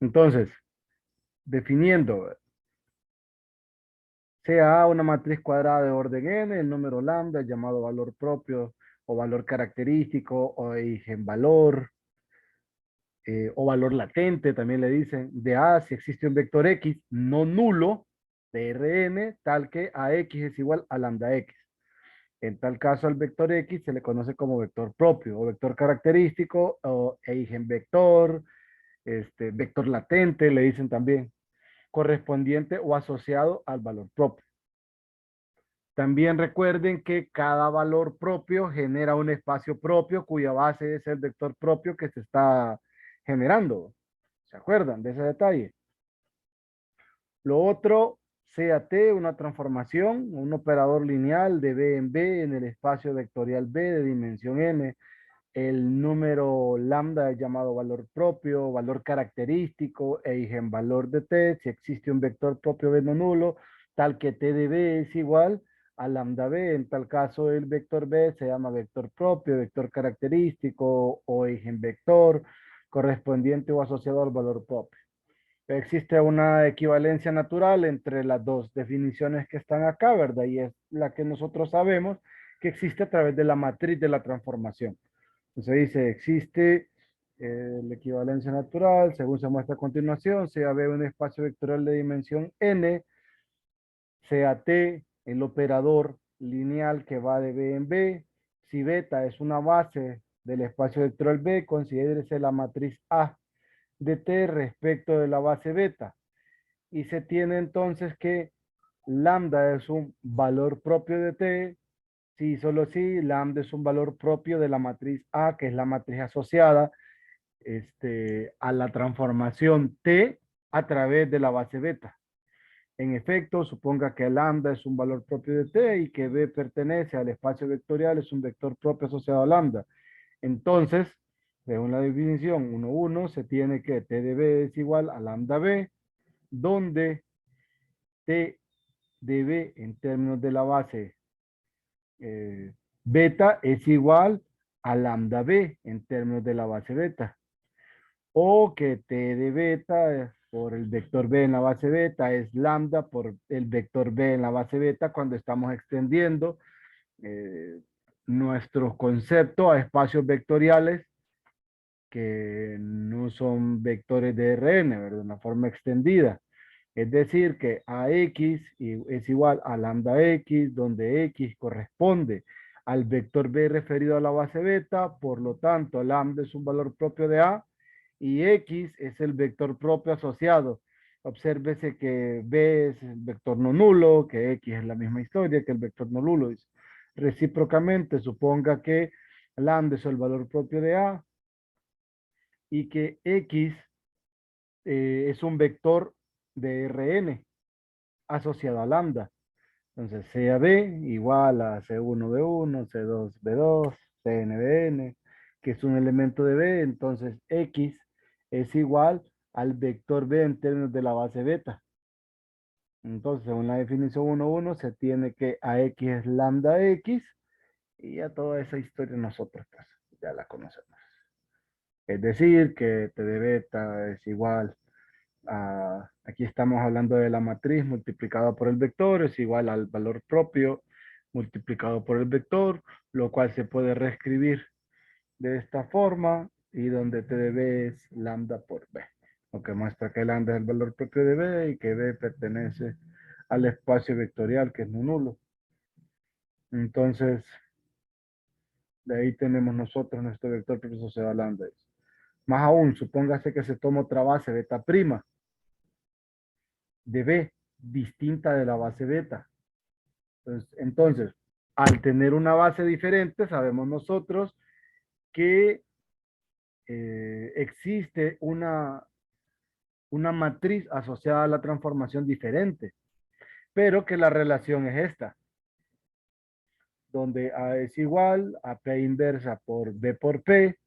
Entonces, definiendo, sea A una matriz cuadrada de orden n, el número lambda es llamado valor propio o valor característico o eigenvalor o valor latente, también le dicen, de A si existe un vector X no nulo de Rn tal que AX es igual a lambda X. En tal caso, al vector X se le conoce como vector propio o vector característico o eigenvector, vector latente, le dicen también, correspondiente o asociado al valor propio. También recuerden que cada valor propio genera un espacio propio cuya base es el vector propio que se está generando. ¿Se acuerdan de ese detalle? Lo otro, sea T una transformación, un operador lineal de B en B en el espacio vectorial B de dimensión n. El número lambda es llamado valor propio, valor característico e eigenvalor de T si existe un vector propio B no nulo, tal que T de B es igual a lambda B. En tal caso, el vector B se llama vector propio, vector característico o eigenvector correspondiente o asociado al valor propio. Existe una equivalencia natural entre las dos definiciones que están acá, ¿verdad? Y es la que nosotros sabemos que existe a través de la matriz de la transformación. Entonces dice, existe la equivalencia natural, según se muestra a continuación, sea B un espacio vectorial de dimensión n, sea T el operador lineal que va de B en B, si beta es una base del espacio vectorial B, considérese la matriz A de T respecto de la base beta. Y se tiene entonces que lambda es un valor propio de T, si solo si lambda es un valor propio de la matriz A, que es la matriz asociada a la transformación T a través de la base beta. En efecto, suponga que lambda es un valor propio de T y que B pertenece al espacio vectorial, es un vector propio asociado a lambda. Entonces, según la definición 1,1, se tiene que T de B es igual a lambda B, donde T de B en términos de la base beta es igual a lambda B en términos de la base beta. O que T de beta por el vector B en la base beta es lambda por el vector B en la base beta cuando estamos extendiendo eh, nuestro concepto a espacios vectoriales que no son vectores de Rn, ¿verdad? De una forma extendida. Es decir, que AX es igual a lambda X, donde X corresponde al vector B referido a la base beta, por lo tanto, lambda es un valor propio de A y X es el vector propio asociado. Obsérvese que B es el vector no nulo, que X es la misma historia que el vector no nulo. Recíprocamente, suponga que lambda es el valor propio de A y que X es un vector de Rn asociado a lambda. Entonces, CAB igual a C1B1, C2B2, CNBN, que es un elemento de B, entonces X es igual al vector B en términos de la base beta. Entonces, según la definición 1,1, se tiene que AX es lambda X y ya toda esa historia nosotros pues, ya la conocemos. Es decir, que T de beta es igual aquí estamos hablando de la matriz multiplicada por el vector, es igual al valor propio multiplicado por el vector, lo cual se puede reescribir de esta forma y donde T de B es lambda por B, lo que muestra que lambda es el valor propio de B y que B pertenece al espacio vectorial que es no nulo. Entonces, de ahí tenemos nosotros nuestro vector propio asociado a lambda. Más aún, supóngase que se toma otra base beta prima de B distinta de la base beta. Entonces, al tener una base diferente, sabemos nosotros que existe una matriz asociada a la transformación diferente, pero que la relación es esta, donde A es igual a P inversa por B por P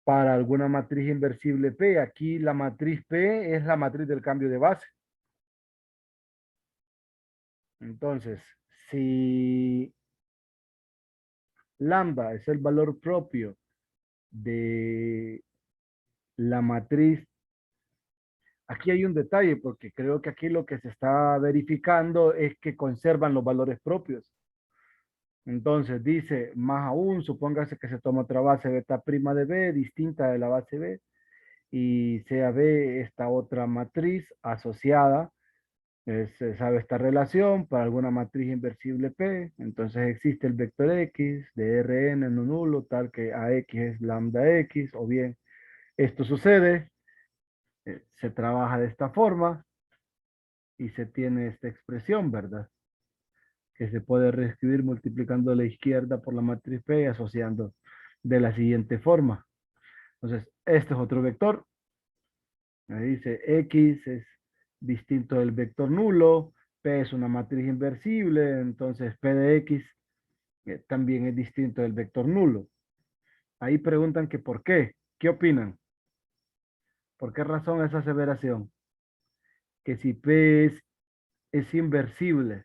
para alguna matriz inversible P. Aquí la matriz P es la matriz del cambio de base. Entonces, si lambda es el valor propio de la matriz Aquí hay un detalle, porque creo que aquí lo que se está verificando es que conservan los valores propios. Entonces dice, más aún, supóngase que se toma otra base beta prima de B, distinta de la base B, y sea B esta otra matriz asociada, se sabe esta relación para alguna matriz inversible P, entonces existe el vector X de Rn no nulo, tal que AX es lambda X, o bien esto sucede, se trabaja de esta forma y se tiene esta expresión, ¿verdad? Que se puede reescribir multiplicando la izquierda por la matriz P y asociando de la siguiente forma. Entonces, este es otro vector. Me dice X es distinto del vector nulo, P es una matriz inversible, entonces P de X también es distinto del vector nulo. Ahí preguntan que por qué. ¿Qué opinan? ¿Por qué razón esa aseveración? Que si P es inversible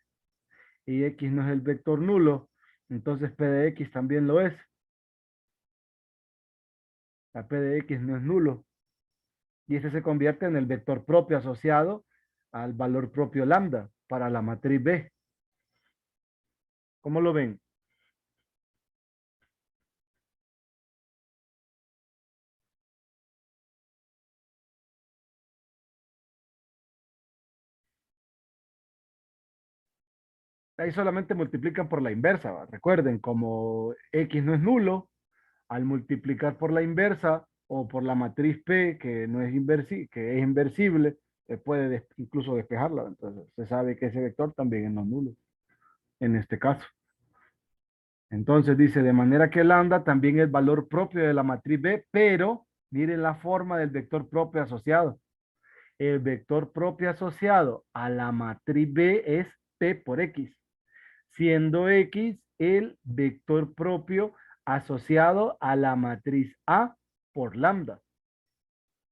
y X no es el vector nulo, entonces P de X también lo es. La P de X no es nulo. Y ese se convierte en el vector propio asociado al valor propio lambda para la matriz B. ¿Cómo lo ven? Ahí solamente multiplican por la inversa, ¿va? Recuerden, como X no es nulo, al multiplicar por la inversa o por la matriz P, que no es que es inversible, se puede incluso despejarla. Entonces, se sabe que ese vector también es no nulo, en este caso. Entonces dice, de manera que lambda también es valor propio de la matriz B, pero miren la forma del vector propio asociado. El vector propio asociado a la matriz B es P por X, siendo X el vector propio asociado a la matriz A por lambda.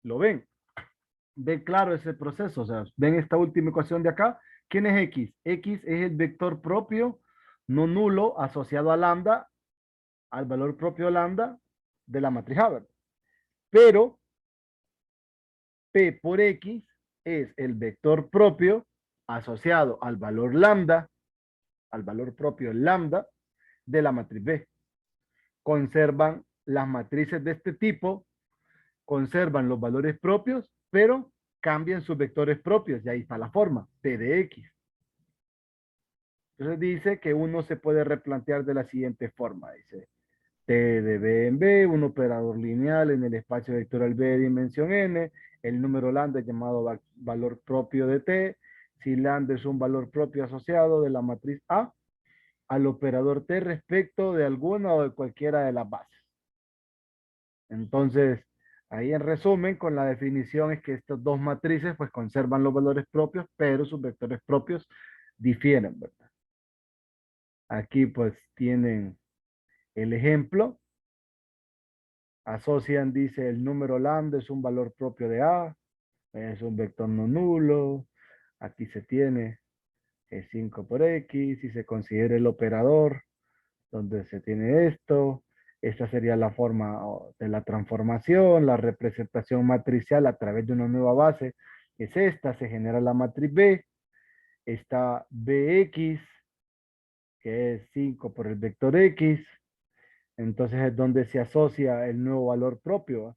¿Lo ven? ¿Ven claro ese proceso? O sea, ¿ven esta última ecuación de acá? ¿Quién es X? X es el vector propio no nulo asociado a lambda, al valor propio lambda de la matriz A, ¿verdad? Pero P por X es el vector propio asociado al valor propio lambda de la matriz B. Conservan las matrices de este tipo, conservan los valores propios, pero cambian sus vectores propios, y ahí está la forma, P de X. Entonces dice que uno se puede replantear de la siguiente forma, dice T de B en B, un operador lineal en el espacio vectorial B de dimensión n, el número lambda es llamado valor propio de T, si lambda es un valor propio asociado de la matriz A al operador T respecto de alguna o de cualquiera de las bases. Entonces, ahí en resumen, con la definición es que estas dos matrices pues conservan los valores propios, pero sus vectores propios difieren, ¿verdad? Aquí pues tienen el ejemplo. Asocian, dice, el número lambda es un valor propio de A, es un vector no nulo. Aquí se tiene 5 por X y se considera el operador donde se tiene esto. Esta sería la forma de la transformación, la representación matricial a través de una nueva base. Es esta, se genera la matriz B. Está Bx, que es 5 por el vector X. Entonces es donde se asocia el nuevo valor propio, ¿va?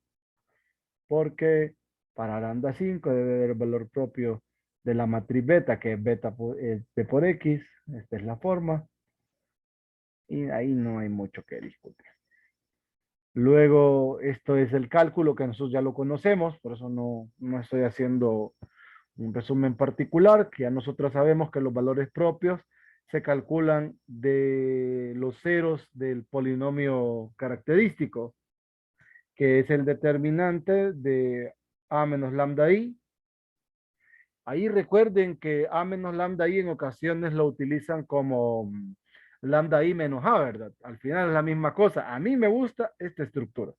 Porque para lambda 5 debe haber el valor propio de la matriz beta, que es beta B por X. Esta es la forma. Y ahí no hay mucho que discutir. Luego, esto es el cálculo que nosotros ya lo conocemos, por eso no estoy haciendo un resumen particular, que ya nosotros sabemos que los valores propios se calculan de los ceros del polinomio característico, que es el determinante de a menos lambda i. Ahí recuerden que a menos lambda i en ocasiones lo utilizan como lambda i menos a, ¿verdad? Al final es la misma cosa. A mí me gusta esta estructura.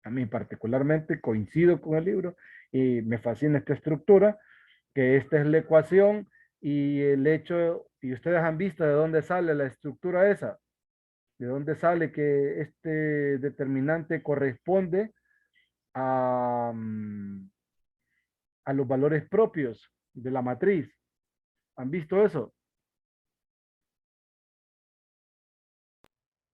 A mí particularmente coincido con el libro y me fascina esta estructura, que esta es la ecuación y el hecho, y ustedes han visto de dónde sale la estructura esa, de dónde sale que este determinante corresponde a, a los valores propios de la matriz. ¿Han visto eso?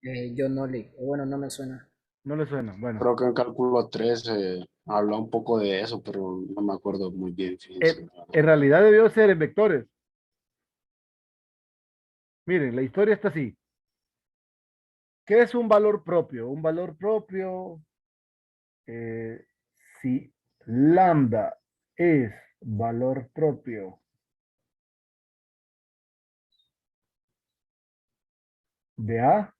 Yo no le, bueno, no me suena. ¿No le suena? Bueno, Creo que en cálculo 3 habla un poco de eso, pero no me acuerdo muy bien, fíjense. en realidad debió ser en vectores. Miren, la historia está así. ¿Qué es un valor propio? Un valor propio, eh, si lambda es valor propio de A,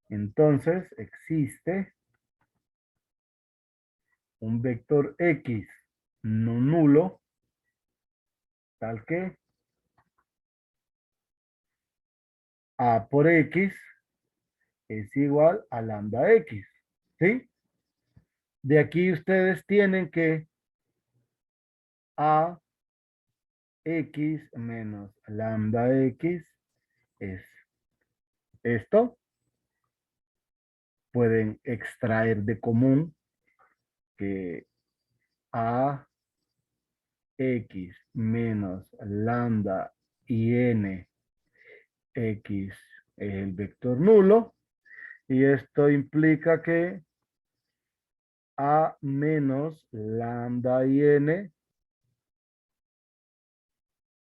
entonces existe un vector X no nulo, tal que A por X es igual a lambda X, ¿sí? De aquí ustedes tienen que A X menos lambda X es esto. Pueden extraer de común que A X menos lambda y n X es el vector nulo. Y esto implica que A menos lambda y n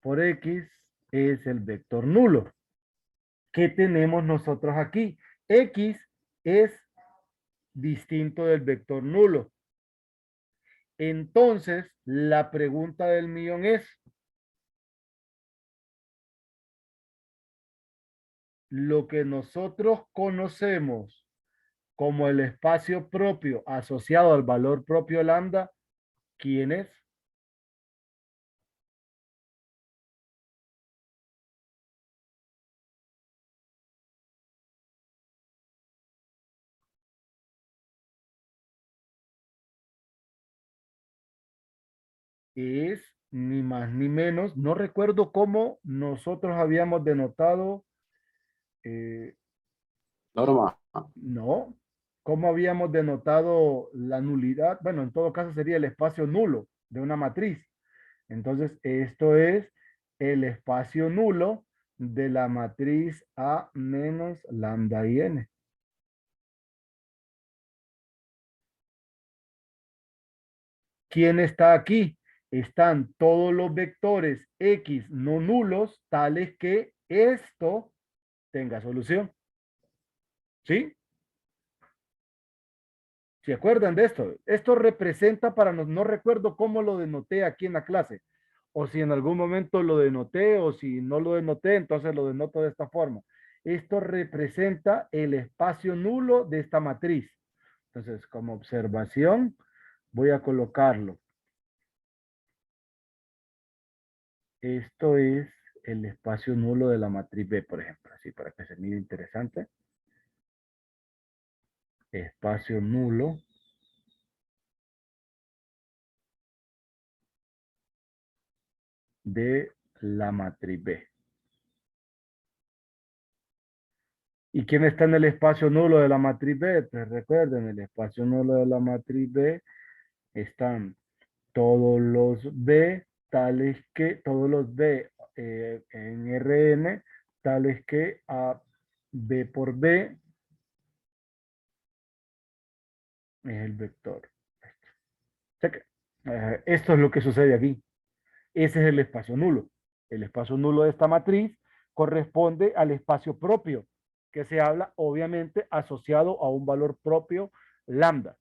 por X es el vector nulo. ¿Qué tenemos nosotros aquí? X es distinto del vector nulo. Entonces, la pregunta del millón es, lo que nosotros conocemos como el espacio propio asociado al valor propio lambda, ¿quién es? Es ni más ni menos, no recuerdo cómo nosotros habíamos denotado, eh, Norma, no, cómo habíamos denotado la nulidad, bueno, en todo caso sería el espacio nulo de una matriz. Entonces, esto es el espacio nulo de la matriz A menos lambda y n. ¿Quién está aquí? Están todos los vectores X no nulos, tales que esto tenga solución. ¿Sí? ¿Se acuerdan de esto? Esto representa para nosotros, no recuerdo cómo lo denoté aquí en la clase, o si en algún momento lo denoté, o si no lo denoté, entonces lo denoto de esta forma. Esto representa el espacio nulo de esta matriz. Entonces, como observación, voy a colocarlo. Esto es el espacio nulo de la matriz B, por ejemplo, así para que se mire interesante. Espacio nulo de la matriz B. ¿Y quién está en el espacio nulo de la matriz B? Pues recuerden, el espacio nulo de la matriz B están todos los B, tales que, todos los B en Rn, tales que A, B por B es el vector. O sea que, esto es lo que sucede aquí. Ese es el espacio nulo. El espacio nulo de esta matriz corresponde al espacio propio, que se habla obviamente asociado a un valor propio lambda.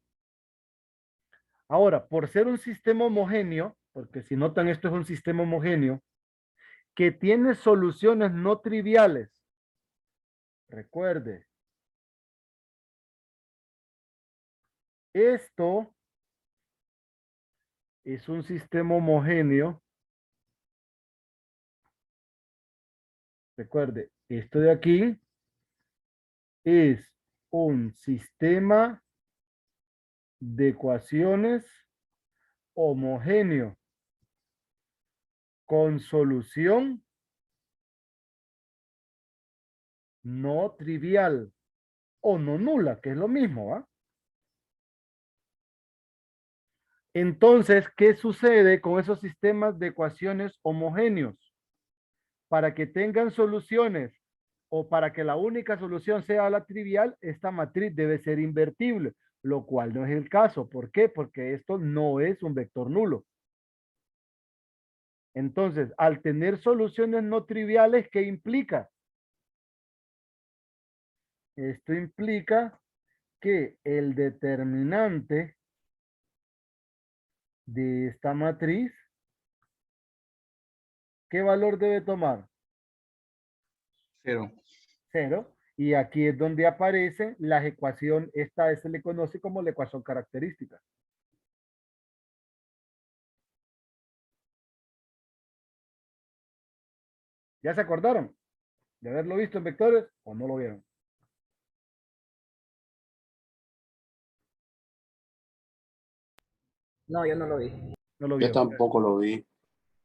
Ahora, por ser un sistema homogéneo, porque si notan esto es un sistema homogéneo, que tiene soluciones no triviales. Recuerde, esto es un sistema homogéneo. Recuerde, esto de aquí es un sistema de ecuaciones homogéneo con solución no trivial o no nula, que es lo mismo, ¿ah? Entonces, ¿qué sucede con esos sistemas de ecuaciones homogéneos? Para que tengan soluciones o para que la única solución sea la trivial, esta matriz debe ser invertible, lo cual no es el caso. ¿Por qué? Porque esto no es un vector nulo. Entonces, al tener soluciones no triviales, ¿qué implica? Esto implica que el determinante de esta matriz, ¿qué valor debe tomar? 0. Cero. Y aquí es donde aparecen las ecuaciones, esta se le conoce como la ecuación característica. ¿Ya se acordaron de haberlo visto en vectores o no lo vieron? No, yo no lo vi. No lo Yo vieron. tampoco lo vi.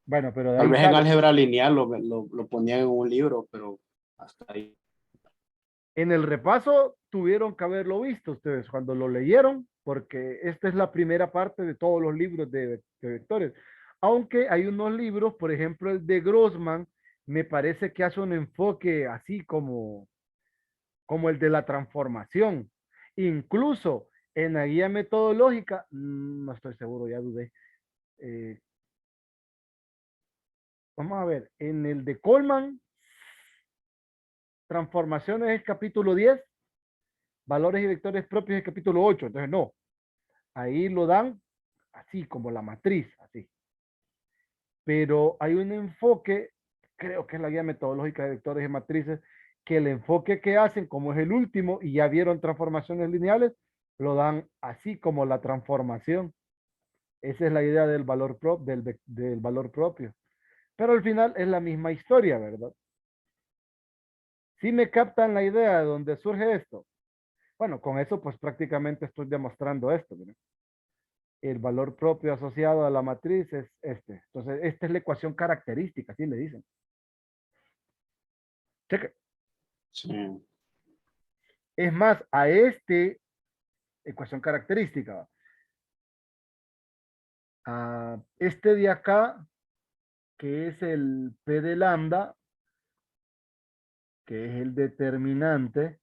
Bueno, pero de Tal ahí vez en sale. álgebra lineal lo ponían en un libro, pero hasta ahí. En el repaso tuvieron que haberlo visto ustedes cuando lo leyeron, porque esta es la primera parte de todos los libros de vectores. Aunque hay unos libros, por ejemplo, el de Grossman, me parece que hace un enfoque así como el de la transformación. Incluso en la guía metodológica, no estoy seguro, ya dudé. Eh, Vamos a ver, en el de Coleman, transformaciones es capítulo 10, valores y vectores propios es capítulo 8. Entonces, no, ahí lo dan así como la matriz, así. Pero hay un enfoque, creo que es la guía metodológica de vectores y matrices, que el enfoque que hacen, como es el último, y ya vieron transformaciones lineales, lo dan así como la transformación. Esa es la idea del valor, del valor propio. Pero al final es la misma historia, ¿verdad? Si me captan la idea de dónde surge esto. Bueno, con eso pues prácticamente estoy demostrando esto. ¿Verdad? El valor propio asociado a la matriz es este. Entonces, esta es la ecuación característica, así le dicen. Cheque. Sí. Es más, a este ecuación característica, a este de acá, que es el P de lambda, que es el determinante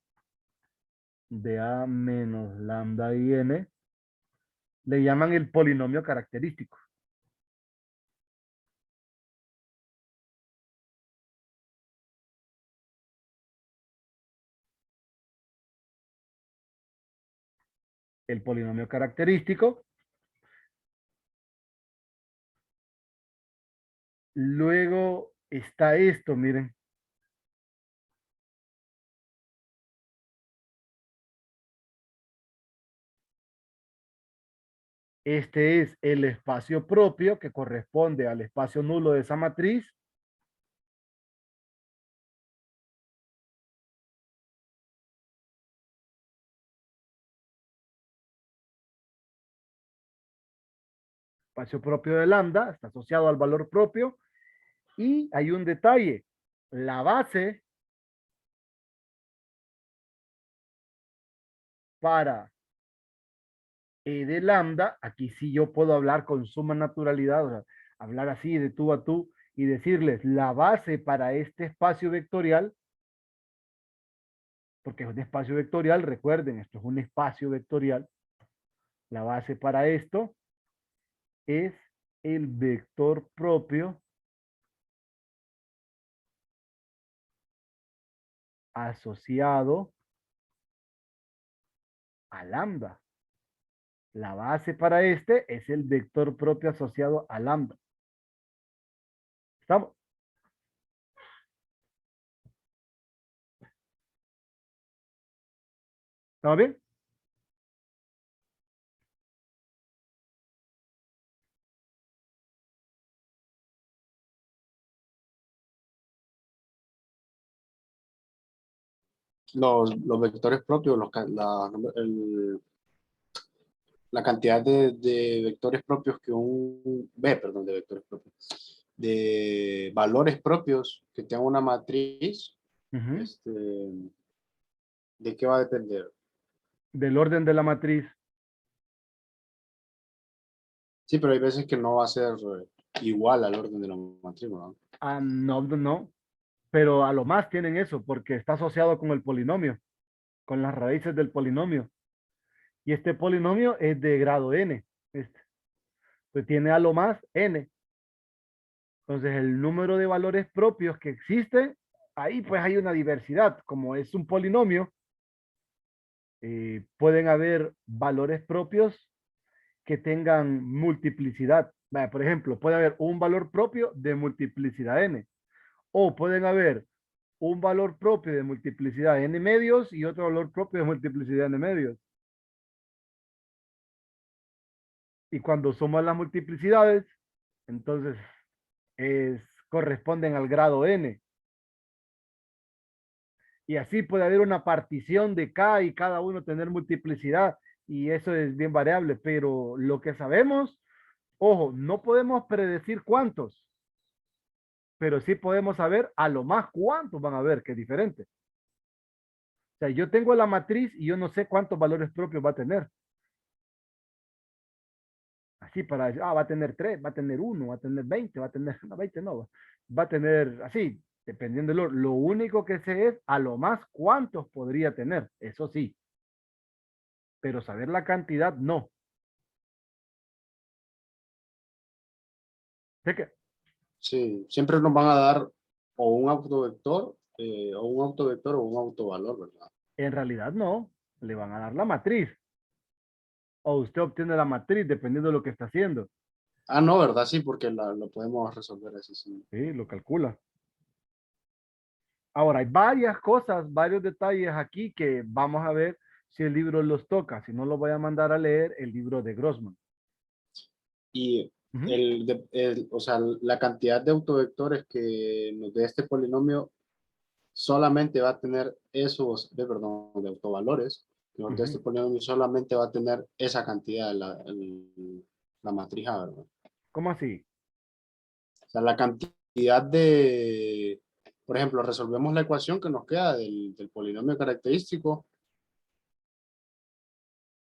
de A menos lambda y n, le llaman el polinomio característico. El polinomio característico. Luego está esto, miren. Este es el espacio propio que corresponde al espacio nulo de esa matriz. Espacio propio de lambda está asociado al valor propio. Y hay un detalle. La base para E de lambda, aquí sí yo puedo hablar con suma naturalidad, o sea, hablar así de tú a tú y decirles la base para este espacio vectorial, porque es un espacio vectorial, recuerden, esto es un espacio vectorial, la base para esto es el vector propio asociado a lambda. La base para este es el vector propio asociado a lambda. ¿Estamos? ¿Estamos bien? Los vectores propios, la cantidad de vectores propios que perdón, de vectores propios, de valores propios que tenga una matriz, Ujú. este, ¿de qué va a depender? Del orden de la matriz. Sí, pero hay veces que no va a ser igual al orden de la matriz, ¿no? Ah, no, no, no. Pero a lo más tienen eso porque está asociado con el polinomio, con las raíces del polinomio. Y este polinomio es de grado n. Este. Pues tiene a lo más n. Entonces el número de valores propios que existen, ahí pues hay una diversidad. Como es un polinomio, pueden haber valores propios que tengan multiplicidad. Vaya, por ejemplo, puede haber un valor propio de multiplicidad n. O pueden haber un valor propio de multiplicidad n medios y otro valor propio de multiplicidad n medios. Y cuando suman las multiplicidades, entonces corresponden al grado n. Y así puede haber una partición de K y cada uno tener multiplicidad. Y eso es bien variable, pero lo que sabemos, ojo, no podemos predecir cuántos, pero sí podemos saber a lo más cuántos van a haber, que es diferente. O sea, yo tengo la matriz y yo no sé cuántos valores propios va a tener. Así para decir, va a tener 3, va a tener uno, va a tener 20, va a tener, no, 20 no, va a tener así, dependiendo de lo único que sé es a lo más cuántos podría tener, eso sí, pero saber la cantidad no. Sé que Sí, siempre nos van a dar o un autovector, o un autovalor, ¿verdad? en realidad no, le van a dar la matriz o usted obtiene la matriz dependiendo de lo que está haciendo. Ah, no, ¿verdad? Sí, porque lo podemos resolver así, sí. Sí, lo calcula. Ahora, hay varias cosas, varios detalles aquí que vamos a ver si el libro los toca. Si no, lo voy a mandar a leer el libro de Grossman. Y Ujú, o sea, la cantidad de autovectores que nos dé este polinomio solamente va a tener perdón, de autovalores, que nos dé este ujú. polinomio solamente va a tener esa cantidad, la matriz A, ¿verdad? ¿Cómo así? O sea, la cantidad de, por ejemplo, resolvemos la ecuación que nos queda del polinomio característico.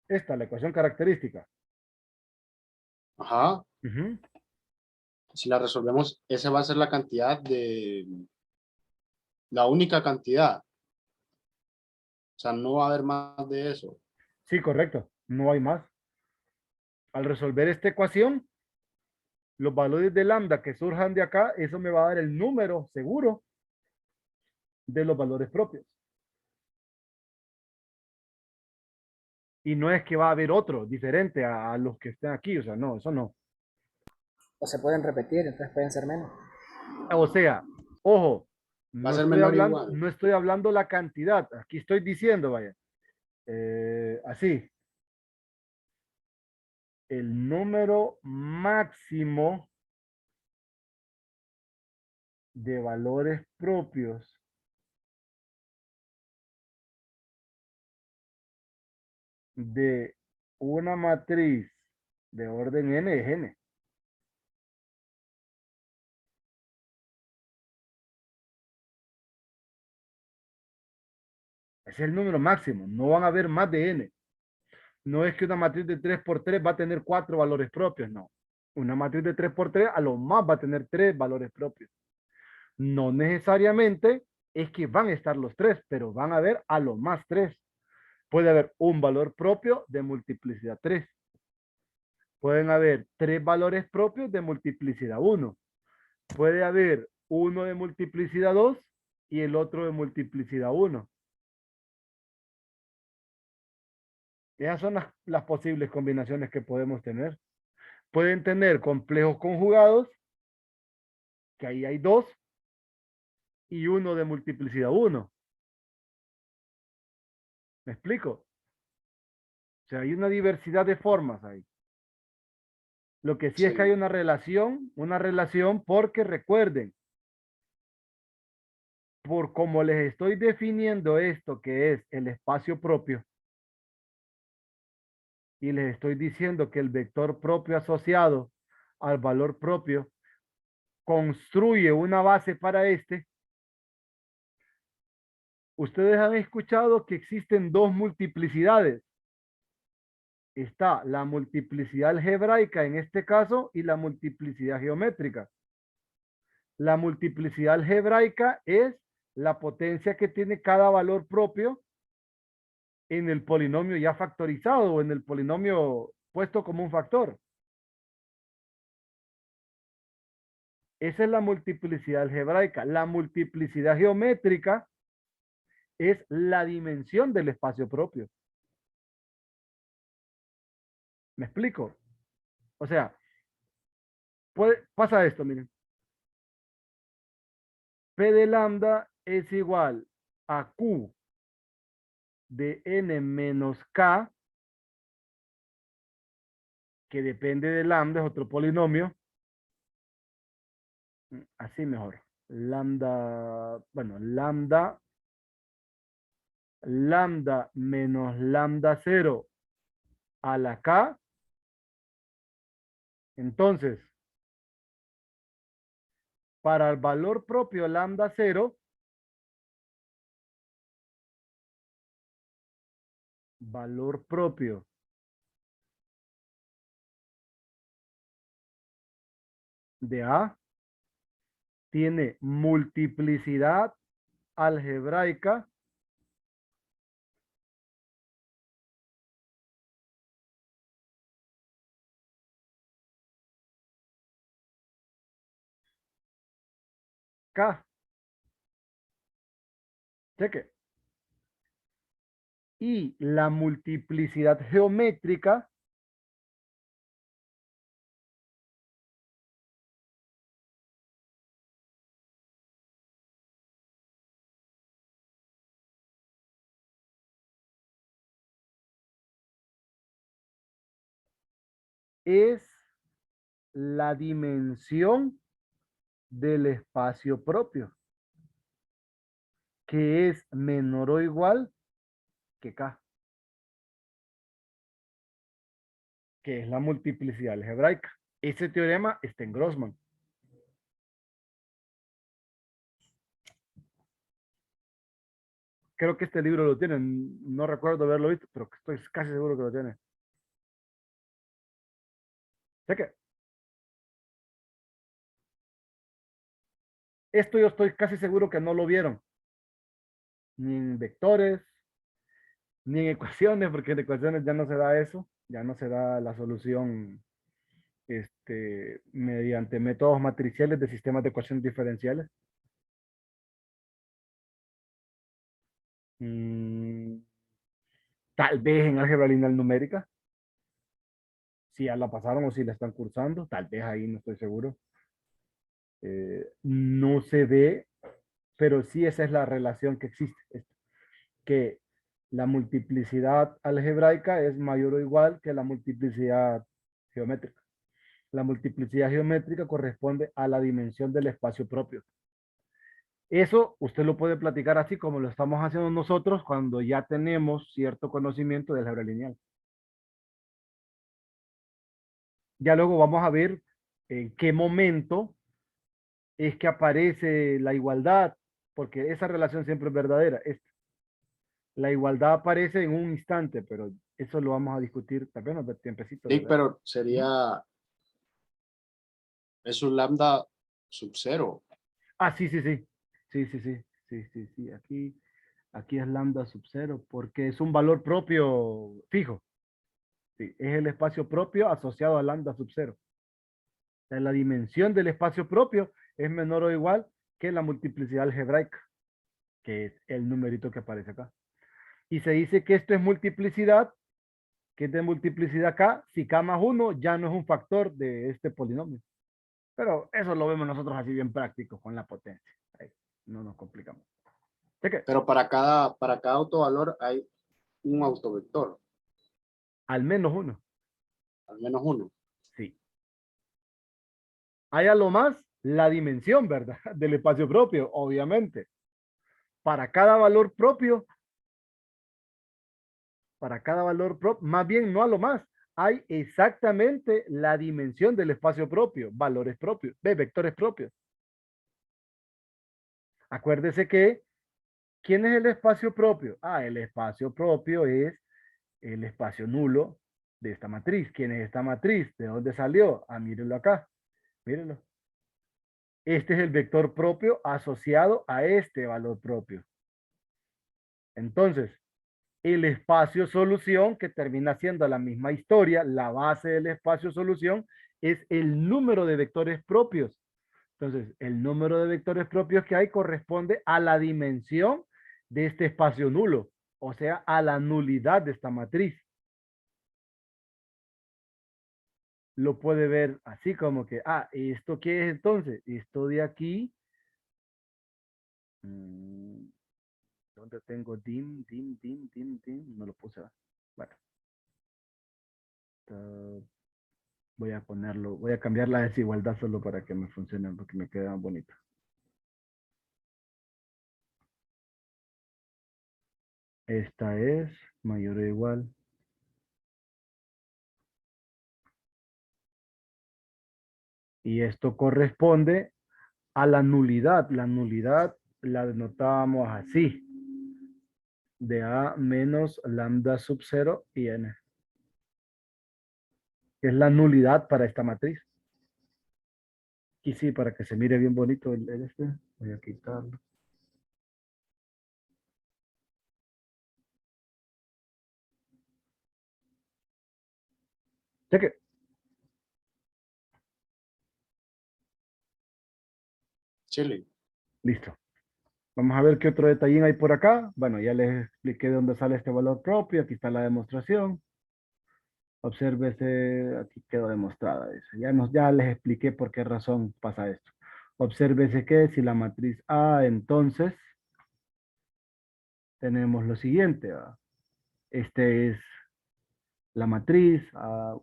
Esta, la ecuación característica. Ajá. Ujú. Si la resolvemos, esa va a ser la única cantidad. O sea, no va a haber más de eso. Sí, correcto. No hay más. Al resolver esta ecuación, los valores de lambda que surjan de acá, eso me va a dar el número seguro de los valores propios. Y no es que va a haber otro diferente a los que estén aquí. O sea, no, eso no. O se pueden repetir, entonces pueden ser menos. O sea, ojo, Va a ser menor o igual. no estoy hablando la cantidad. Aquí estoy diciendo, vaya, así, el número máximo de valores propios de una matriz de orden n es n. Ese es el número máximo. No van a haber más de n. No es que una matriz de 3 por 3 va a tener 4 valores propios, no. Una matriz de 3 por 3 a lo más va a tener 3 valores propios. No necesariamente es que van a estar los 3, pero van a haber a lo más 3. Puede haber un valor propio de multiplicidad 3. Pueden haber 3 valores propios de multiplicidad 1. Puede haber uno de multiplicidad 2 y el otro de multiplicidad 1. Esas son las posibles combinaciones que podemos tener. Pueden tener complejos conjugados, que ahí hay 2, y uno de multiplicidad 1. ¿Me explico? O sea, hay una diversidad de formas ahí. Lo que sí es que hay Sí, una relación porque recuerden, por como les estoy definiendo esto que es el espacio propio, y les estoy diciendo que el vector propio asociado al valor propio construye una base para este, ustedes han escuchado que existen dos multiplicidades. está la multiplicidad algebraica en este caso y la multiplicidad geométrica. La multiplicidad algebraica es la potencia que tiene cada valor propio en el polinomio ya factorizado o en el polinomio puesto como un factor. Esa es la multiplicidad algebraica. La multiplicidad geométrica es la dimensión del espacio propio. ¿Me explico? O sea, pasa esto, miren. P de lambda es igual a Q de n menos K, que depende de lambda, es otro polinomio. Así mejor. Lambda, bueno, lambda menos lambda 0 a la K. Entonces, para el valor propio lambda 0, valor propio de A tiene multiplicidad algebraica K. Cheque. Y la multiplicidad geométrica es la dimensión del espacio propio, que es menor o igual que K, que es la multiplicidad algebraica. Ese teorema está en Grossman. Creo que este libro lo tiene, no recuerdo haberlo visto, pero estoy casi seguro que lo tiene. Sé que esto yo estoy casi seguro que no lo vieron, ni en vectores, ni en ecuaciones, porque en ecuaciones ya no se da eso, ya no se da la solución mediante métodos matriciales de sistemas de ecuaciones diferenciales. Mm, tal vez en álgebra lineal numérica, si ya la pasaron o si la están cursando, tal vez ahí no estoy seguro. No se ve, pero sí esa es la relación que existe, que la multiplicidad algebraica es mayor o igual que la multiplicidad geométrica. La multiplicidad geométrica corresponde a la dimensión del espacio propio. Eso usted lo puede platicar así como lo estamos haciendo nosotros cuando ya tenemos cierto conocimiento del álgebra lineal. Ya luego vamos a ver en qué momento es que aparece la igualdad, porque esa relación siempre es verdadera. La igualdad aparece en un instante, pero eso lo vamos a discutir también de tiempecito, Sí, ¿verdad? pero es un lambda sub cero. Ah, sí, sí, sí. Sí, sí, sí. Sí, sí, sí. Aquí es lambda sub cero porque es un valor propio fijo. Sí, es el espacio propio asociado a lambda sub cero. O sea, la dimensión del espacio propio es menor o igual que la multiplicidad algebraica, que es el numerito que aparece acá. Y se dice que esto es multiplicidad, que es de multiplicidad K, si K más 1 ya no es un factor de este polinomio. Pero eso lo vemos nosotros así bien práctico con la potencia. Ahí, no nos complicamos. ¿De qué? Pero para cada autovalor hay un autovector, Al menos uno. al menos uno. Sí. Hay a lo más la dimensión, ¿verdad? Del espacio propio, obviamente. Para cada valor propio, más bien no a lo más, hay exactamente la dimensión del espacio propio, valores propios, vectores propios. Acuérdese que, ¿quién es el espacio propio? Ah, el espacio propio es el espacio nulo, de esta matriz. ¿Quién es esta matriz? ¿De dónde salió? Ah, mírenlo acá. Mírenlo. Este es el vector propio asociado a este valor propio. Entonces, el espacio solución, que termina siendo la misma historia, la base del espacio solución, es el número de vectores propios. Entonces, el número de vectores propios que hay corresponde a la dimensión de este espacio nulo, o sea, a la nulidad de esta matriz. Lo puede ver así como que, ah, ¿esto qué es entonces? Esto de aquí, ¿dónde tengo dim? No lo puse. Bueno, voy a ponerlo, voy a cambiar la desigualdad solo para que me funcione, porque me queda bonito. Esta es mayor o igual. Y esto corresponde a la nulidad. La nulidad la denotábamos así. De A menos lambda sub 0 y n. Es la nulidad para esta matriz. Y sí, para que se mire bien bonito el este, voy a quitarlo. Cheque. Chile. Listo. Vamos a ver qué otro detallín hay por acá. Bueno, ya les expliqué de dónde sale este valor propio. Aquí está la demostración. Obsérvese, aquí quedó demostrada eso. Ya les expliqué por qué razón pasa esto. Obsérvese que si la matriz A, entonces tenemos lo siguiente. ¿Va? Este es la matriz.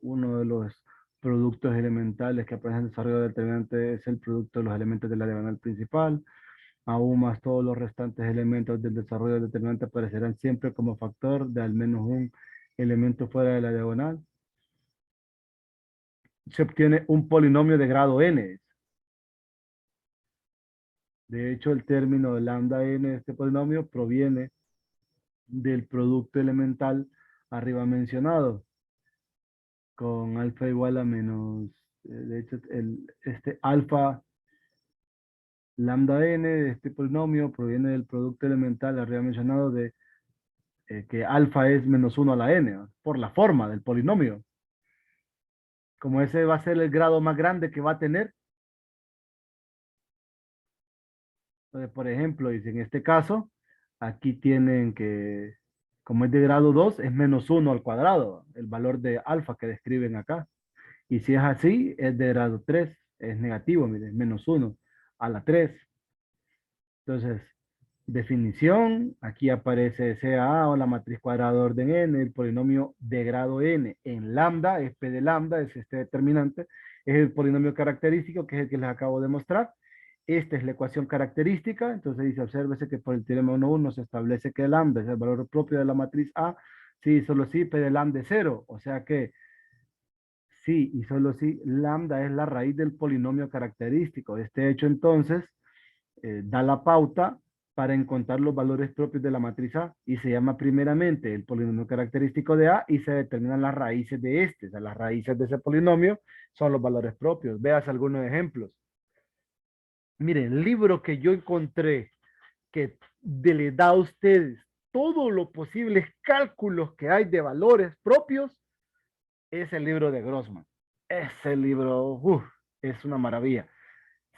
Uno de los productos elementales que aparecen en el desarrollo determinante es el producto de los elementos de la diagonal principal. Aún más todos los restantes elementos del desarrollo determinante aparecerán siempre como factor de al menos un elemento fuera de la diagonal. Se obtiene un polinomio de grado n. De hecho, el término lambda n de este polinomio proviene del producto elemental arriba mencionado, con alfa igual a menos, de hecho, este alfa lambda n de este polinomio proviene del producto elemental arriba mencionado de que alfa es menos 1 a la n, ¿no? Por la forma del polinomio. Como ese va a ser el grado más grande que va a tener. Entonces, por ejemplo, dice en este caso, aquí tienen que, como es de grado 2 es menos 1 al cuadrado, el valor de alfa que describen acá. Y si es así, es de grado 3 es negativo, miren, menos 1 a la 3. Entonces, definición, aquí aparece CA o la matriz cuadrada de orden n, el polinomio de grado n en lambda, es P de lambda, es este determinante, es el polinomio característico, que es el que les acabo de mostrar. Esta es la ecuación característica, entonces dice, obsérvese que por el teorema 1.1 se establece que lambda es el valor propio de la matriz A, sí, solo sí, P de lambda es 0, o sea que sí y solo sí, lambda es la raíz del polinomio característico. Este hecho entonces da la pauta para encontrar los valores propios de la matriz A y se llama primeramente el polinomio característico de A y se determinan las raíces de este. O sea, las raíces de ese polinomio son los valores propios. Veas algunos ejemplos. Miren, el libro que yo encontré que le da a ustedes todos los posibles cálculos que hay de valores propios es el libro de Grossman. Ese libro es una maravilla.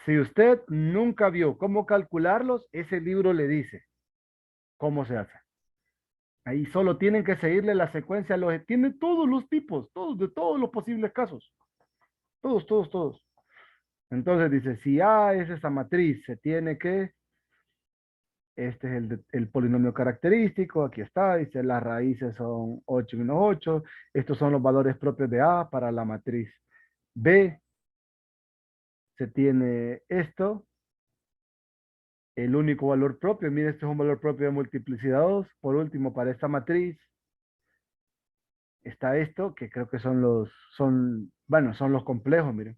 Si usted nunca vio cómo calcularlos, ese libro le dice cómo se hace. Ahí solo tienen que seguirle la secuencia. Tiene todos los tipos, todos, de todos los posibles casos. Todos. Entonces dice, si A es esa matriz, se tiene que, este es el polinomio característico, aquí está, dice las raíces son 8 menos 8. Estos son los valores propios de A para la matriz B. Se tiene esto, el único valor propio. Mire, este es un valor propio de multiplicidad 2. Por último, para esta matriz está esto, que creo que son son los complejos, miren.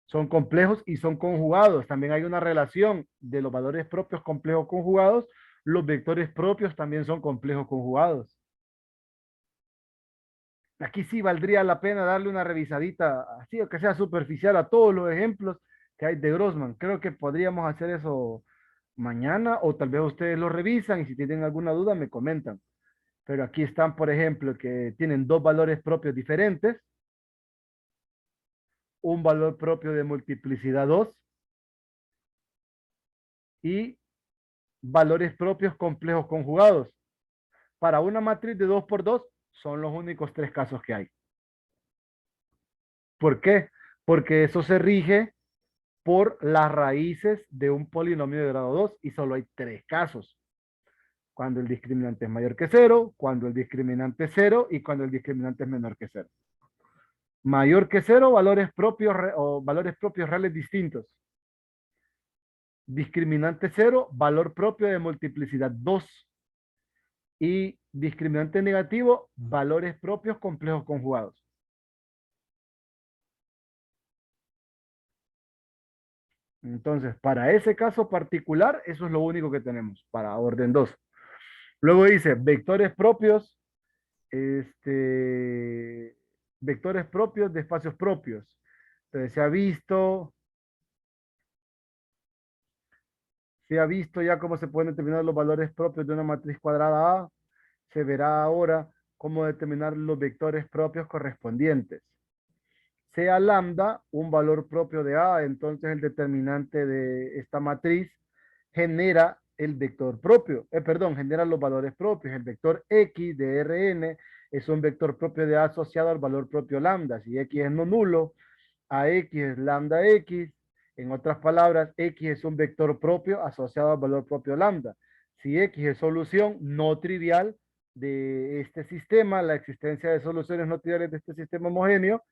Son complejos y son conjugados. También hay una relación de los valores propios complejos conjugados. Los vectores propios también son complejos conjugados. Aquí sí valdría la pena darle una revisadita, así o que sea superficial, a todos los ejemplos que hay de Grossman. Creo que podríamos hacer eso mañana o tal vez ustedes lo revisan y si tienen alguna duda me comentan. Pero aquí están, por ejemplo, que tienen dos valores propios diferentes, un valor propio de multiplicidad 2 y valores propios complejos conjugados. Para una matriz de 2 por 2 son los únicos tres casos que hay. ¿Por qué? Porque eso se rige por las raíces de un polinomio de grado 2 y solo hay tres casos. Cuando el discriminante es mayor que cero, cuando el discriminante es cero y cuando el discriminante es menor que cero. Mayor que cero, valores propios o valores propios reales distintos. Discriminante cero, valor propio de multiplicidad 2. Y discriminante negativo, valores propios complejos conjugados. Entonces, para ese caso particular, eso es lo único que tenemos para orden 2. Luego dice vectores propios, vectores propios de espacios propios. Entonces, se ha visto ya cómo se pueden determinar los valores propios de una matriz cuadrada A. Se verá ahora cómo determinar los vectores propios correspondientes. Sea lambda un valor propio de A, entonces el determinante de esta matriz genera el vector propio, genera los valores propios. El vector X de Rn es un vector propio de A asociado al valor propio lambda. Si X es no nulo, AX es lambda X. En otras palabras, X es un vector propio asociado al valor propio lambda. Si X es solución no trivial de este sistema, la existencia de soluciones no triviales de este sistema homogéneo,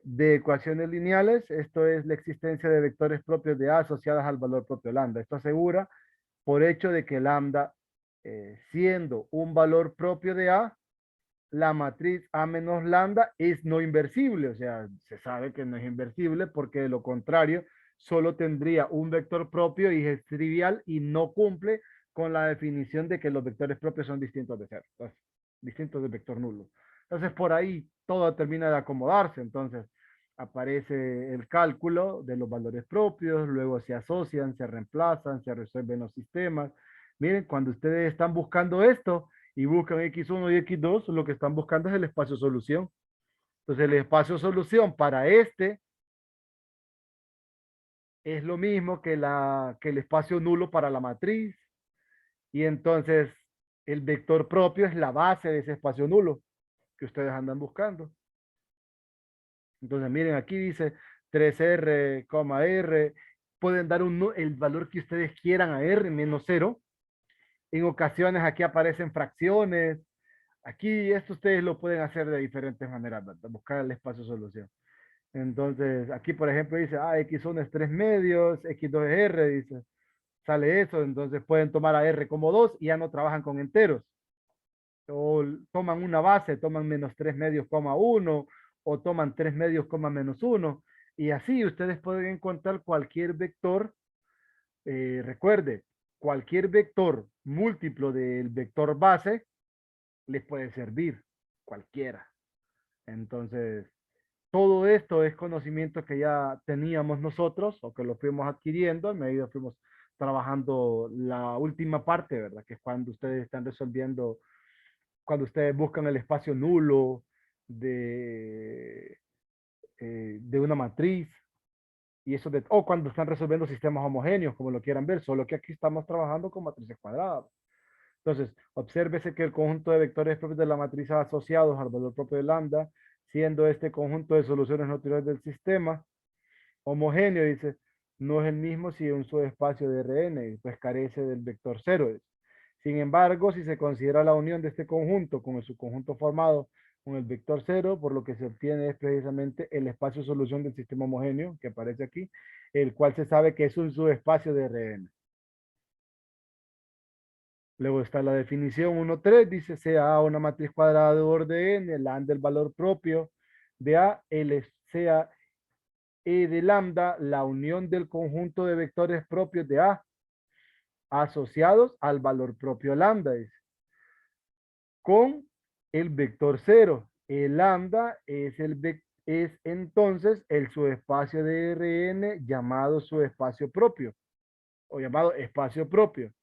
de ecuaciones lineales, esto es la existencia de vectores propios de A asociadas al valor propio lambda. Esto asegura por hecho de que lambda, siendo un valor propio de A, la matriz A menos lambda es no inversible, o sea, se sabe que no es inversible porque de lo contrario solo tendría un vector propio y es trivial y no cumple con la definición de que los vectores propios son distintos de cero, entonces, distintos del vector nulo. Entonces por ahí todo termina de acomodarse, entonces aparece el cálculo de los valores propios, luego se asocian, se reemplazan, se resuelven los sistemas. Miren, cuando ustedes están buscando esto, y buscan X1 y X2, lo que están buscando es el espacio solución. Entonces el espacio solución para este es lo mismo que el espacio nulo para la matriz. Y entonces el vector propio es la base de ese espacio nulo que ustedes andan buscando. Entonces miren, aquí dice 3R, R. Pueden dar el valor que ustedes quieran a R menos 0. En ocasiones aquí aparecen fracciones. Aquí esto ustedes lo pueden hacer de diferentes maneras, ¿verdad? Buscar el espacio solución. Entonces, aquí por ejemplo dice, X1 es 3 medios, X2 es R, dice, sale eso, entonces pueden tomar a R como 2 y ya no trabajan con enteros. O toman una base, toman menos 3 medios, coma 1, o toman 3 medios, coma menos 1, y así ustedes pueden encontrar cualquier vector, recuerde, cualquier vector múltiplo del vector base les puede servir, cualquiera. Entonces, todo esto es conocimiento que ya teníamos nosotros o que lo fuimos adquiriendo a medida que fuimos trabajando la última parte, ¿verdad? Que es cuando ustedes están resolviendo, cuando ustedes buscan el espacio nulo de una matriz y eso o cuando están resolviendo sistemas homogéneos, como lo quieran ver, solo que aquí estamos trabajando con matrices cuadradas. Entonces, obsérvese que el conjunto de vectores propios de la matriz A asociados al valor propio de lambda, siendo este conjunto de soluciones naturales del sistema homogéneo, dice, no es el mismo si un subespacio de Rn, pues carece del vector cero. Sin embargo, si se considera la unión de este conjunto con el subconjunto formado con el vector cero, por lo que se obtiene es precisamente el espacio solución del sistema homogéneo, que aparece aquí, el cual se sabe que es un subespacio de Rn. Luego está la definición 1.3, dice sea A una matriz cuadrada de orden N, lambda el valor propio de A, sea E de lambda la unión del conjunto de vectores propios de A asociados al valor propio lambda, dice, con el vector cero. El lambda es entonces el subespacio de Rn llamado subespacio propio o llamado espacio propio.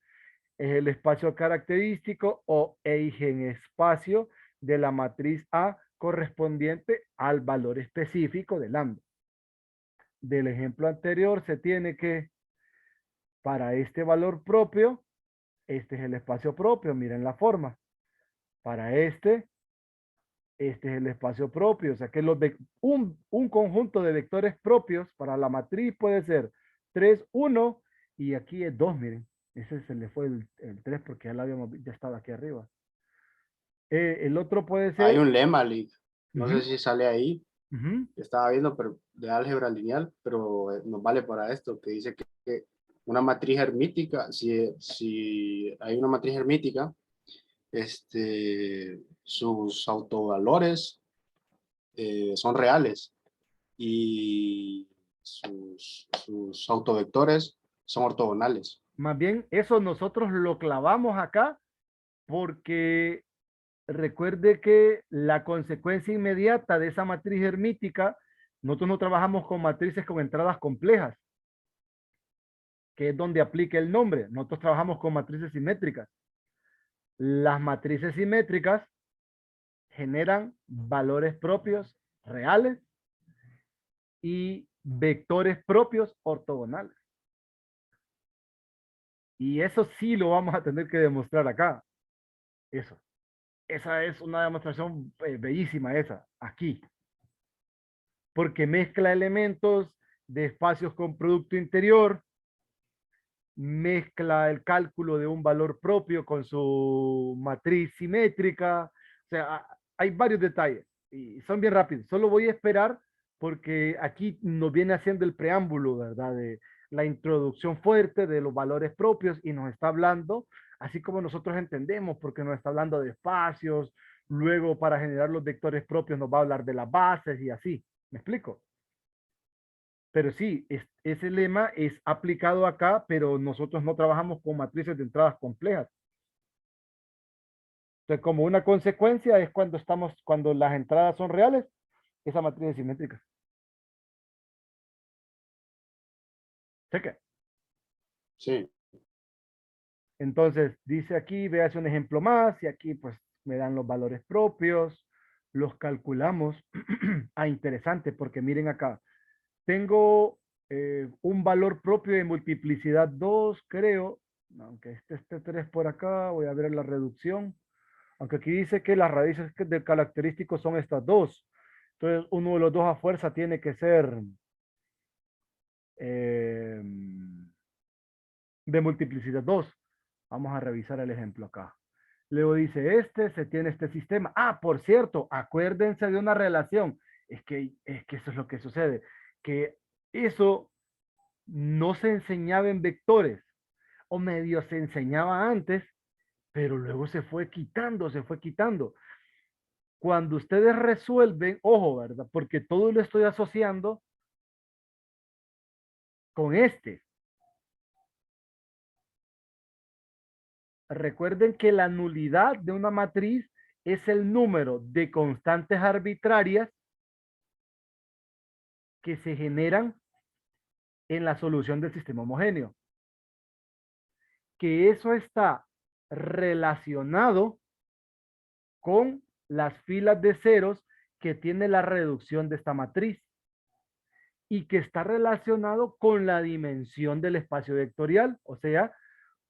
Es el espacio característico o eigenespacio de la matriz A correspondiente al valor específico de lambda. Del ejemplo anterior se tiene que, para este valor propio, este es el espacio propio, miren la forma. Para este es el espacio propio. O sea que un conjunto de vectores propios para la matriz puede ser 3, 1 y aquí es 2, miren. Ese se le fue el 3 porque ya estaba aquí arriba. El otro puede Hay ser... un lema, Lick. No sé Ujú, si sale ahí. ujú. Estaba viendo pero de álgebra lineal, pero nos vale para esto, que dice que una matriz hermítica, si hay una matriz hermítica, sus autovalores son reales y sus autovectores son ortogonales. Más bien, eso nosotros lo clavamos acá porque recuerde que la consecuencia inmediata de esa matriz hermítica, nosotros no trabajamos con matrices con entradas complejas, que es donde aplica el nombre. Nosotros trabajamos con matrices simétricas. Las matrices simétricas generan valores propios reales y vectores propios ortogonales. Y eso sí lo vamos a tener que demostrar acá. Eso. Esa es una demostración bellísima esa, aquí. Porque mezcla elementos de espacios con producto interior, mezcla el cálculo de un valor propio con su matriz simétrica. O sea, hay varios detalles y son bien rápidos. Solo voy a esperar porque aquí nos viene haciendo el preámbulo, ¿verdad? De la introducción fuerte de los valores propios y nos está hablando, así como nosotros entendemos, porque nos está hablando de espacios, luego para generar los vectores propios nos va a hablar de las bases y así. ¿Me explico? Pero sí, ese lema es aplicado acá, pero nosotros no trabajamos con matrices de entradas complejas. Entonces, como una consecuencia es cuando las entradas son reales, esa matriz es simétrica. ¿Sí que? Sí, Entonces, dice aquí, véase un ejemplo más, y aquí pues me dan los valores propios, los calculamos. Ah, interesante, porque miren acá, tengo un valor propio de multiplicidad 2 creo, aunque este 3 por acá, voy a ver la reducción. Aunque aquí dice que las raíces del característico son estas dos. Entonces, uno de los dos a fuerza tiene que ser eh, de multiplicidad 2. Vamos a revisar el ejemplo acá. Luego dice, se tiene este sistema. Ah, por cierto, acuérdense de una relación. Es que eso es lo que sucede. Que eso no se enseñaba en vectores. O medio se enseñaba antes, pero luego se fue quitando, se fue quitando. Cuando ustedes resuelven, ojo, ¿verdad? Porque todo lo estoy asociando con este. Recuerden que la nulidad de una matriz es el número de constantes arbitrarias que se generan en la solución del sistema homogéneo. Que eso está relacionado con las filas de ceros que tiene la reducción de esta matriz y que está relacionado con la dimensión del espacio vectorial, o sea,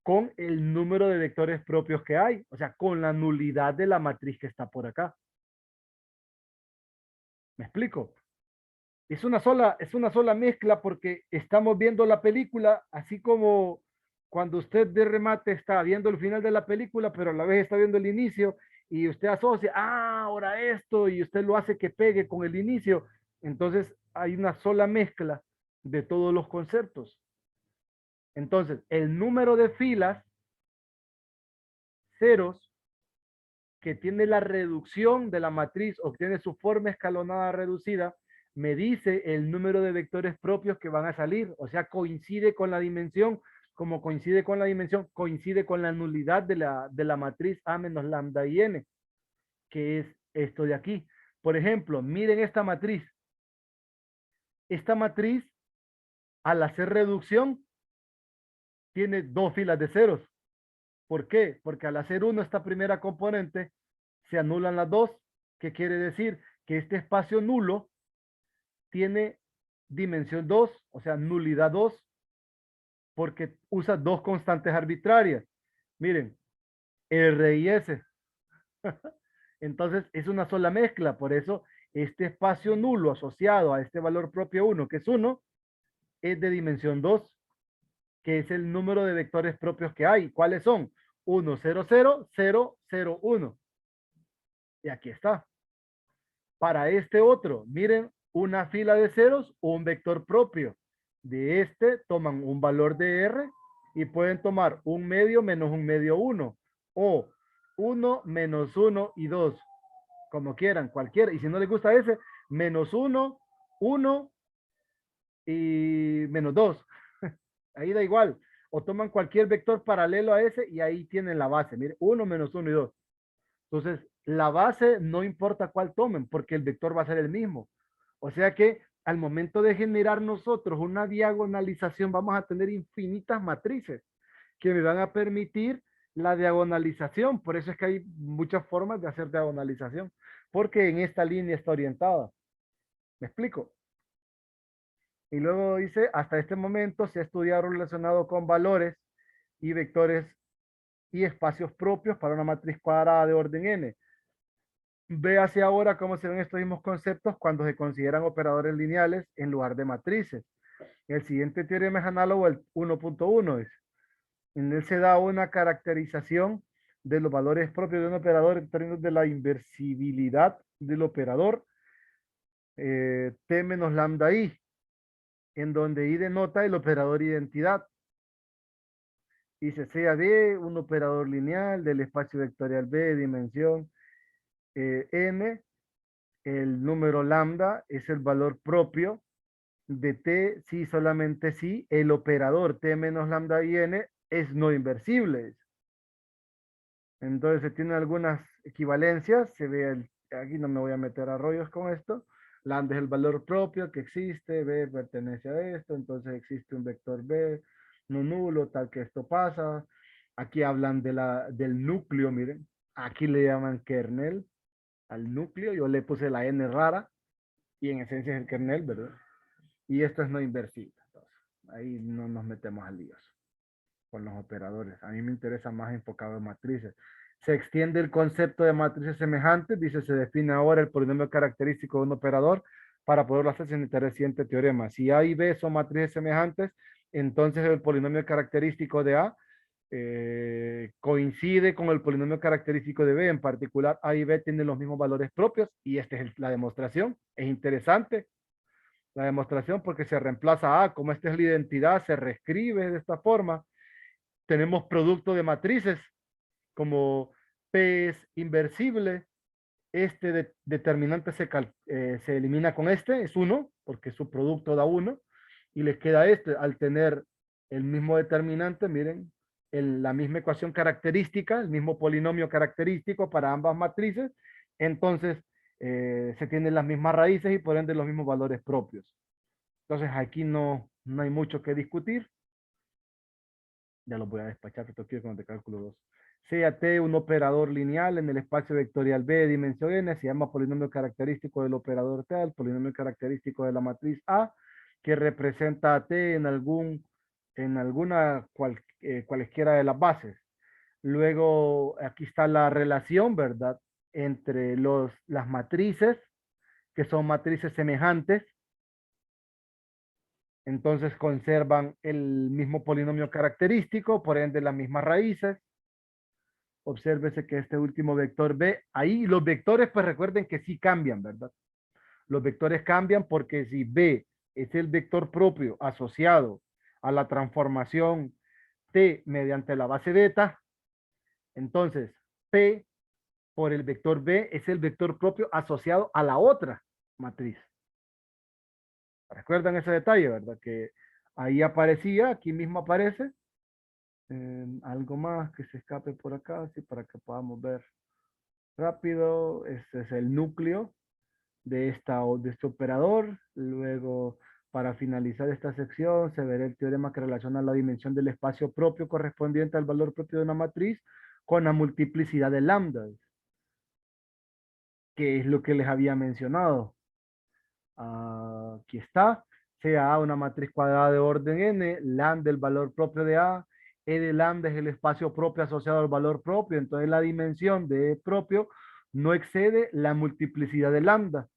con el número de vectores propios que hay, o sea, con la nulidad de la matriz que está por acá. ¿Me explico? Es una sola mezcla porque estamos viendo la película, así como cuando usted de remate está viendo el final de la película, pero a la vez está viendo el inicio y usted asocia, ahora esto, y usted lo hace que pegue con el inicio. Entonces hay una sola mezcla de todos los conceptos. Entonces, el número de filas, ceros, que tiene la reducción de la matriz, obtiene su forma escalonada reducida, me dice el número de vectores propios que van a salir, o sea, coincide con la dimensión, como coincide con la dimensión, coincide con la nulidad de la matriz A menos lambda y n, que es esto de aquí. Por ejemplo, miren esta matriz. Esta matriz, al hacer reducción, tiene dos filas de ceros. ¿Por qué? Porque al hacer uno esta primera componente, se anulan las dos. ¿Qué quiere decir? Que este espacio nulo tiene dimensión 2, o sea, nulidad 2, porque usa dos constantes arbitrarias. Miren, R y S. Entonces es una sola mezcla, por eso este espacio nulo asociado a este valor propio 1, que es 1, es de dimensión 2, que es el número de vectores propios que hay. ¿Cuáles son? 1, 0, 0, 0, 0, 1. Y aquí está. Para este otro, miren, una fila de ceros, un vector propio. De este toman un valor de R y pueden tomar un medio menos un medio 1 o 1 menos 1 y 2, como quieran, cualquiera. Y si no les gusta ese, menos 1, 1 y menos 2. Ahí da igual. O toman cualquier vector paralelo a ese y ahí tienen la base. Mire, 1 menos 1 y 2. Entonces, la base no importa cuál tomen, porque el vector va a ser el mismo. O sea que al momento de generar nosotros una diagonalización, vamos a tener infinitas matrices que me van a permitir la diagonalización. Por eso es que hay muchas formas de hacer diagonalización, porque en esta línea está orientada. ¿Me explico? Y luego dice, hasta este momento se ha estudiado relacionado con valores y vectores y espacios propios para una matriz cuadrada de orden n. Véase ahora cómo se ven estos mismos conceptos cuando se consideran operadores lineales en lugar de matrices. El siguiente teorema es análogo al 1.1. En él se da una caracterización de los valores propios de un operador en términos de la inversibilidad del operador T menos lambda I, en donde I denota el operador identidad. Y se sea D, un operador lineal del espacio vectorial B, dimensión n. El número lambda es el valor propio de T si solamente si el operador T menos lambda y n es no inversible. Entonces se tienen algunas equivalencias, se ve aquí no me voy a meter a rollos con esto. Lambda es el valor propio que existe, B pertenece a esto, entonces existe un vector B no nulo, tal que esto pasa. Aquí hablan del núcleo, miren, aquí le llaman kernel al núcleo, yo le puse la n rara, y en esencia es el kernel, ¿verdad? Y esto es no inversible. Entonces, ahí no nos metemos a líos con los operadores. A mí me interesa más enfocado en matrices. Se extiende el concepto de matrices semejantes, dice, se define ahora el polinomio característico de un operador para poderlo hacer sin el siguiente teorema. Si A y B son matrices semejantes, entonces el polinomio característico de A coincide con el polinomio característico de B. En particular, A y B tienen los mismos valores propios y esta es la demostración. Es interesante la demostración porque se reemplaza A, como esta es la identidad, se reescribe de esta forma. Tenemos producto de matrices como P es inversible, determinante se elimina con este, es 1, porque su producto da 1, y les queda este, al tener el mismo determinante, miren, la misma ecuación característica, el mismo polinomio característico para ambas matrices, entonces se tienen las mismas raíces y por ende los mismos valores propios. Entonces aquí no hay mucho que discutir. Ya los voy a despachar, esto quiero con el de cálculo 2. Sea T un operador lineal en el espacio vectorial B de dimensión n, se llama polinomio característico del operador T, el polinomio característico de la matriz A, que representa a T en alguna cualesquiera de las bases. Luego, aquí está la relación, ¿verdad? Entre las matrices, que son matrices semejantes, entonces conservan el mismo polinomio característico, por ende las mismas raíces. Obsérvese que este último vector B, ahí los vectores pues recuerden que sí cambian, ¿verdad? Los vectores cambian porque si B es el vector propio asociado a la transformación T mediante la base beta, entonces P por el vector B es el vector propio asociado a la otra matriz. ¿Recuerdan ese detalle, verdad? Que ahí aparecía, aquí mismo aparece. Algo más que se escape por acá, así para que podamos ver rápido. Este es el núcleo. de este operador. Luego, para finalizar esta sección, se verá el teorema que relaciona la dimensión del espacio propio correspondiente al valor propio de una matriz con la multiplicidad de lambdas, que es lo que les había mencionado. Aquí está. Sea A una matriz cuadrada de orden n, lambda el valor propio de A, E de lambda es el espacio propio asociado al valor propio, entonces la dimensión de E propio no excede la multiplicidad de lambda,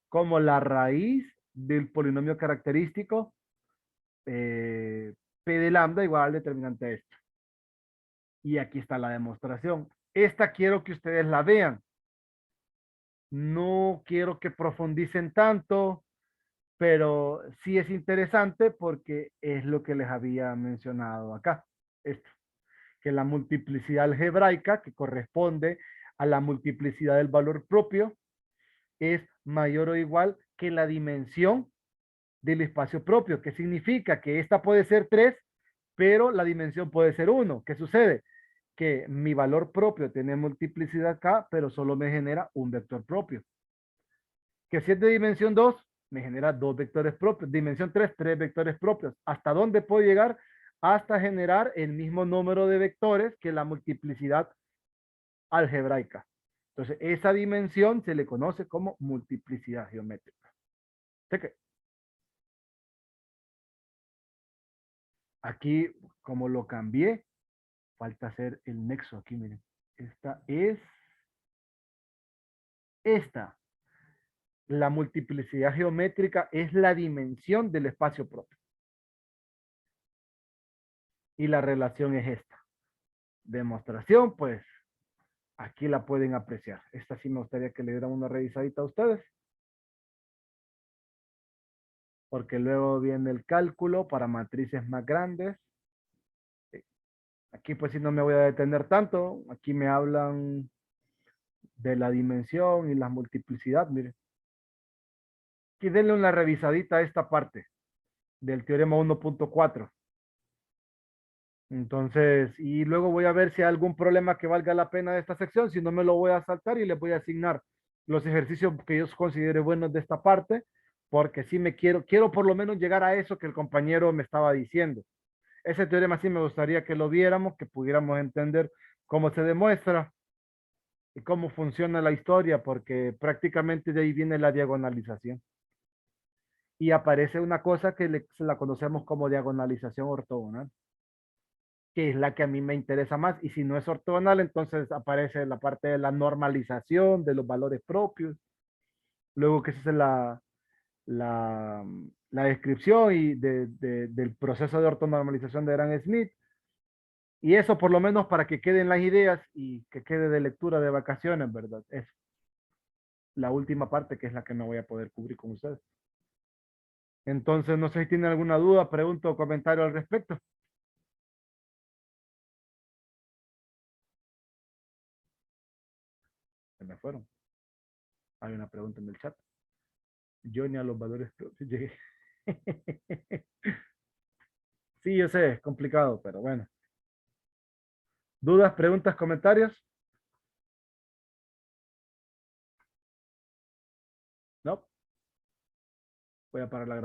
como la raíz del polinomio característico P de lambda igual al determinante de esto. Y aquí está la demostración. Esta quiero que ustedes la vean. No quiero que profundicen tanto, pero sí es interesante porque es lo que les había mencionado acá. Esto, que la multiplicidad algebraica, que corresponde a la multiplicidad del valor propio, es mayor o igual que la dimensión del espacio propio, que significa que esta puede ser 3, pero la dimensión puede ser 1. ¿Qué sucede? Que mi valor propio tiene multiplicidad acá, pero solo me genera un vector propio. Que si es de dimensión 2, me genera 2 vectores propios. Dimensión 3, 3 vectores propios. ¿Hasta dónde puedo llegar? Hasta generar el mismo número de vectores que la multiplicidad algebraica. Entonces, esa dimensión se le conoce como multiplicidad geométrica. ¿Sí que? Aquí, como lo cambié, falta hacer el nexo aquí, miren. Esta es esta. La multiplicidad geométrica es la dimensión del espacio propio. Y la relación es esta. Demostración, pues, aquí la pueden apreciar. Esta sí me gustaría que le dieran una revisadita a ustedes. Porque luego viene el cálculo para matrices más grandes. Aquí pues sí no me voy a detener tanto. Aquí me hablan de la dimensión y la multiplicidad, miren. Aquí denle una revisadita a esta parte del teorema 1.4. Entonces, y luego voy a ver si hay algún problema que valga la pena de esta sección. Si no, me lo voy a saltar y les voy a asignar los ejercicios que yo considere buenos de esta parte, porque sí me quiero por lo menos llegar a eso que el compañero me estaba diciendo. Ese teorema sí me gustaría que lo viéramos, que pudiéramos entender cómo se demuestra y cómo funciona la historia, porque prácticamente de ahí viene la diagonalización. Y aparece una cosa que se la conocemos como diagonalización ortogonal, que es la que a mí me interesa más. Y si no es ortogonal, entonces aparece la parte de la normalización de los valores propios. Luego que se hace la descripción y del proceso de ortonormalización de Gram-Schmidt. Y eso por lo menos para que queden las ideas y que quede de lectura de vacaciones, ¿verdad? Es la última parte que es la que no voy a poder cubrir con ustedes. Entonces, no sé si tienen alguna duda, pregunta o comentario al respecto. Se me fueron. Hay una pregunta en el chat. Yo ni a los valores propios llegué. Sí, yo sé, es complicado, pero bueno. ¿Dudas, preguntas, comentarios? No. Voy a parar la grabación.